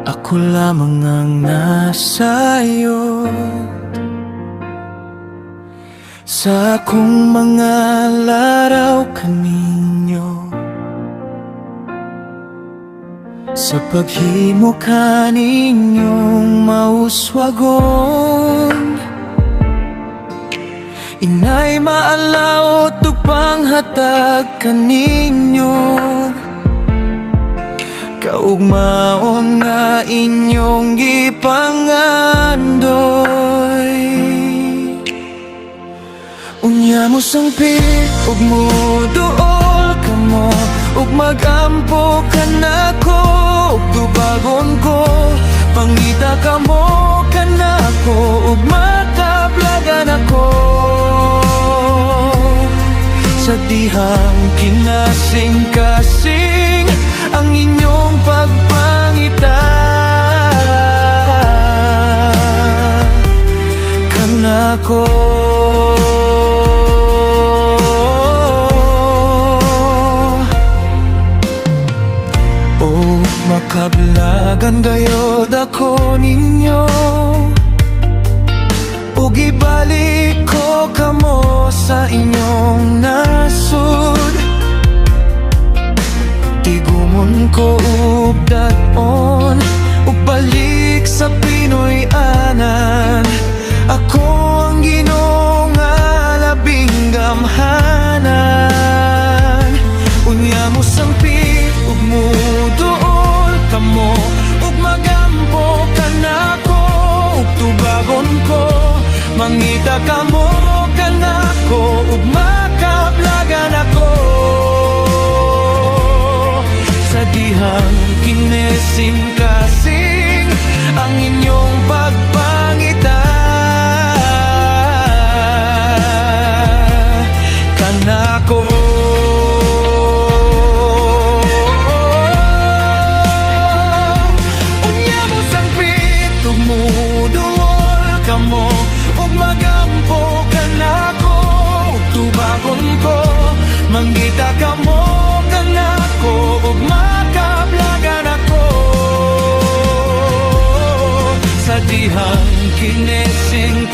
Ako lamang ang nasayo sa akong mga laraw kaninyo. Sa paghimo kaninyong mauswagon, inay maalaw ug panghatag kaninyo. Kaugmaon nga inyong gipangandoy. Unya mo sangpit ug muduol ka mo, ug magampo ka nako, ug tubagon ko. Pangita ka mo ka nako, ug makablagan ako. Sa dihang kinasing-kasing ang inyong pagpangita, kanako. O makablagan gayod ako ninyo, ug ibalik ko kamo sa inyong nasud. Tigumon ko ubdat-on, ug balik sa Pinoy anan. Ako ang Ginoo nga labing gamhanan. Unya mo sangpit ug muduol ka mo, ug magampo ka nako, ug tubagon ko. Mangita ka mo ka nako, ug makablagan ako. Sa dihang kinesing-kasing ang inyong pagpangita, kanako. Unya mo sangpit ug muduol ka mo, ug magampo ka nako, ug tubagon ko. Manggita ka mo ka nako, ug makablagan ako. Sa dihang kinesing